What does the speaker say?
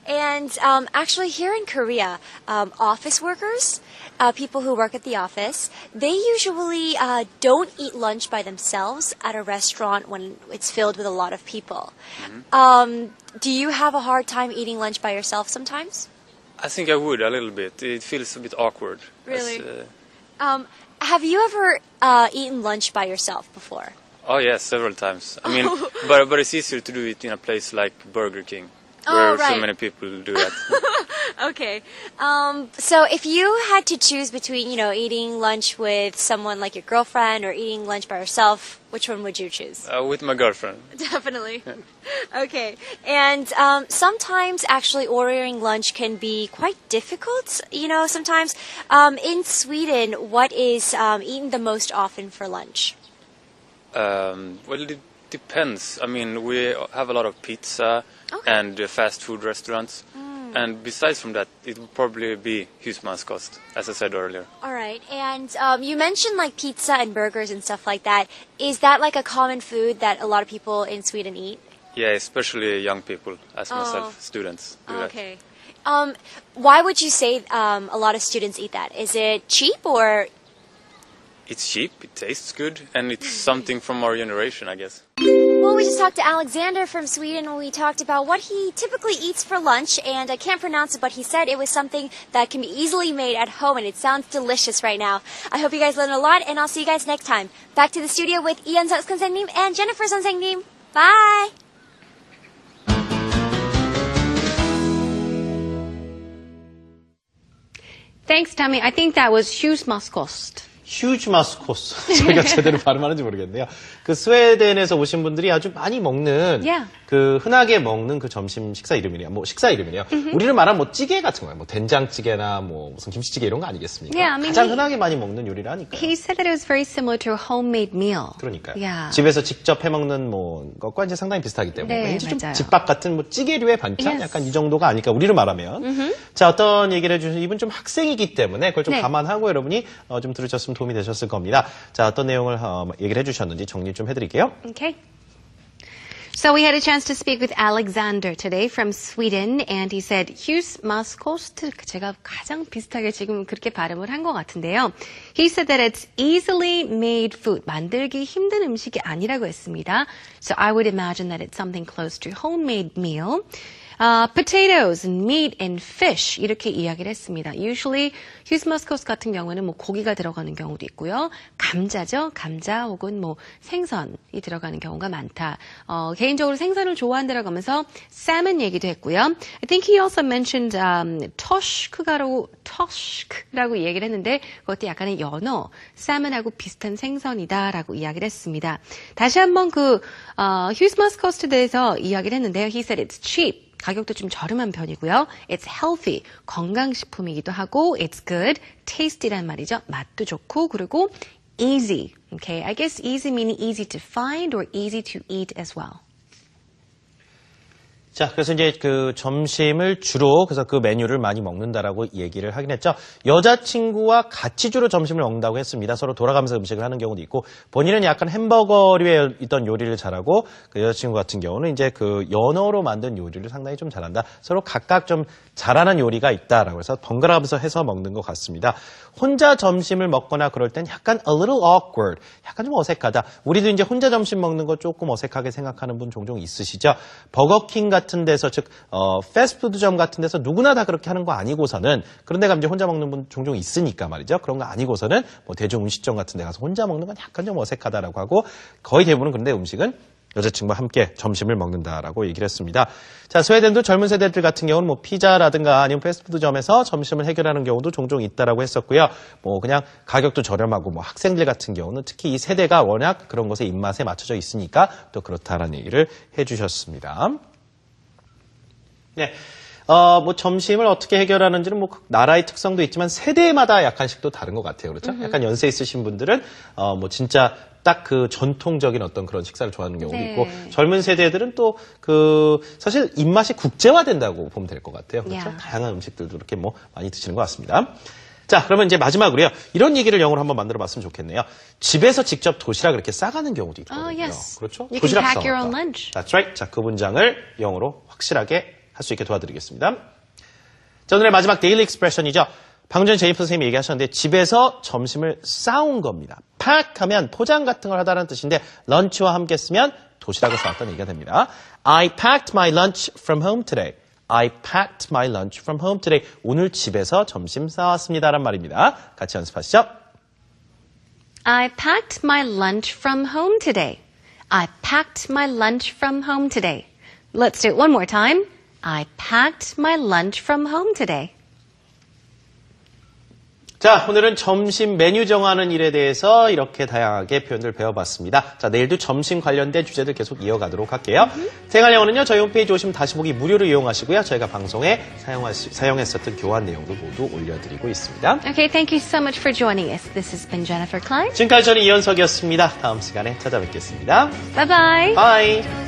And actually here in Korea, office workers, people who work at the office, they usually don't eat lunch by themselves at a restaurant when it's filled with a lot of people. Do you have a hard time eating lunch by yourself sometimes? I think I would a little bit. It feels a bit awkward. Really? Have you ever eaten lunch by yourself before? Oh yes, several times. I mean, but it's easier to do it in a place like Burger King, where so many people do that. Okay. So if you had to choose between, eating lunch with someone like your girlfriend or eating lunch by yourself, which one would you choose? With my girlfriend. Definitely. Okay. And sometimes actually ordering lunch can be quite difficult. Sometimes in Sweden, what is eaten the most often for lunch? Well, it depends. I mean, we have a lot of pizza and fast food restaurants. And besides from that, it would probably be husmanskost, as I said earlier. All right. And you mentioned like pizza and burgers and stuff like that. Is that like a common food that a lot of people in Sweden eat? Yeah, especially young people, as myself, students do that. Okay. Why would you say a lot of students eat that? Is it cheap or? It's cheap, it tastes good, and it's something from our generation, I guess. Well, we just talked to Alexander from Sweden and we talked about what he typically eats for lunch, and I can't pronounce it, but he said it was something that can be easily made at home, and it sounds delicious right now. I hope you guys learned a lot, and I'll see you guys next time. Back to the studio with Ian 선생님 and Jennifer 선생님. Bye! Thanks, Tommy. I think that was husmanskost. 휴즈마스코스. 제가 제대로 발음하는지 모르겠네요. 그 스웨덴에서 오신 분들이 아주 많이 먹는 그 흔하게 먹는 그 점심 식사 이름이래요. 뭐 식사 이름이래요. 우리는 말하는 뭐 찌개 같은 거예요. 뭐 된장찌개나 뭐 무슨 김치찌개 이런 거 아니겠습니까? Yeah, I mean, 가장 흔하게 많이 먹는 요리라니까요. He said that it was very similar to a homemade meal. 그러니까요. Yeah. 집에서 직접 해 먹는 뭐 것과 이제 상당히 비슷하기 때문에 네, 왠지 좀 맞아요. 집밥 같은 뭐 찌개류의 반찬 약간 이 정도가 아닐까 우리를 말하면. 자, 어떤 얘기를 해주신 이분 좀 학생이기 때문에 그걸 좀 감안하고 여러분이 좀 들으셨으면 도움이 되셨을 겁니다. 자, 어떤 내용을 얘기를 해주셨는지 정리 좀 해드릴게요. Okay. So we had a chance to speak with Alexander today from Sweden, and he said husmanskost. 제가 가장 비슷하게 지금 그렇게 발음을 한 것 같은데요. He said that it's easily made food. 만들기 힘든 음식이 아니라고 했습니다. So I would imagine that it's something close to homemade meal. Potatoes, meat, and fish 이렇게 이야기를 했습니다. Usually, husmanskost 같은 경우는 뭐 고기가 들어가는 경우도 있고요. 감자죠. 감자 혹은 뭐 생선이 들어가는 경우가 많다. 개인적으로 생선을 좋아한다라고 하면서 salmon 얘기도 했고요. I think he also mentioned toshk라고 얘기를 했는데 그것도 약간의 연어, salmon하고 비슷한 생선이다라고 이야기를 했습니다. 다시 한번 그 husmanskost에 대해서 이야기를 했는데요. He said it's cheap. 가격도 좀 저렴한 편이고요. It's healthy. 건강식품이기도 하고 it's good. tasty란 말이죠. 맛도 좋고 그리고 easy. Okay, I guess easy meaning easy to find or easy to eat as well. 자, 그래서 이제 그 점심을 주로 그래서 그 메뉴를 많이 먹는다라고 얘기를 하긴 했죠. 여자친구와 같이 주로 점심을 먹는다고 했습니다. 서로 돌아가면서 음식을 하는 경우도 있고 본인은 약간 햄버거류에 있던 요리를 잘하고 그 여자친구 같은 경우는 이제 그 연어로 만든 요리를 상당히 좀 잘한다. 서로 각각 좀 잘하는 요리가 있다라고 해서 번갈아가면서 해서 먹는 것 같습니다. 혼자 점심을 먹거나 그럴 땐 약간 a little awkward, 약간 좀 어색하다. 우리도 이제 혼자 점심 먹는 거 조금 어색하게 생각하는 분 종종 있으시죠. 버거킹 같은 데서 즉 패스트푸드점 같은 데서 누구나 다 그렇게 하는 거 아니고서는 그런 데 가면 이제 혼자 먹는 분 종종 있으니까 말이죠. 그런 거 아니고서는 뭐 대중 음식점 같은 데 가서 혼자 먹는 건 약간 좀 어색하다라고 하고 거의 대부분은 그런데 음식은 여자친구와 함께 점심을 먹는다라고 얘기를 했습니다. 자, 스웨덴도 젊은 세대들 같은 경우는 뭐 피자라든가 아니면 패스트푸드점에서 점심을 해결하는 경우도 종종 있다라고 했었고요. 뭐 그냥 가격도 저렴하고 뭐 학생들 같은 경우는 특히 이 세대가 워낙 그런 것에 입맛에 맞춰져 있으니까 또 그렇다라는 얘기를 해주셨습니다. 네. 뭐 점심을 어떻게 해결하는지는 뭐 나라의 특성도 있지만 세대마다 약간씩 또 다른 것 같아요. 그렇죠? 약간 연세 있으신 분들은 뭐 진짜 딱 그 전통적인 어떤 그런 식사를 좋아하는 경우도 있고 젊은 세대들은 또 그 사실 입맛이 국제화된다고 보면 될 것 같아요. 그렇죠? 다양한 음식들도 이렇게 뭐 많이 드시는 것 같습니다. 자, 그러면 이제 마지막으로요. 이런 얘기를 영어로 한번 만들어 봤으면 좋겠네요. 집에서 직접 도시락 이렇게 싸가는 경우도 있거든요. Oh, yes. 그렇죠? You can 도시락 pack your 싸먹다. own lunch. That's right. 자, 그 문장을 영어로 확실하게 할 수 있게 도와드리겠습니다. 자, 오늘의 마지막 데일리 익스프레션이죠. 방금 전에 제이프 선생님이 얘기하셨는데 집에서 점심을 싸온 겁니다. pack 하면 포장 같은 걸 하다라는 뜻인데 런치와 함께 쓰면 도시락을 싸왔다는 얘기가 됩니다. I packed my lunch from home today. I packed my lunch from home today. 오늘 집에서 점심 싸왔습니다란 말입니다. 같이 연습하시죠. I packed my lunch from home today. I packed my lunch from home today. Let's do it one more time. I packed my lunch from home today. 자, 오늘은 점심 메뉴 정하는 일에 대해서 이렇게 다양하게 표현을 배워봤습니다. 자, 내일도 점심 관련된 주제들 계속 이어가도록 할게요. 생활영어는요, 저희 홈페이지 오시면 다시 보기 무료로 이용하시고요. 저희가 방송에 사용했었던 교환 내용도 모두 올려드리고 있습니다. Okay, thank you so much for joining us. This has been Jennifer Klein. 지금까지 저는 이현석이었습니다. 다음 시간에 찾아뵙겠습니다. Bye-bye. Bye!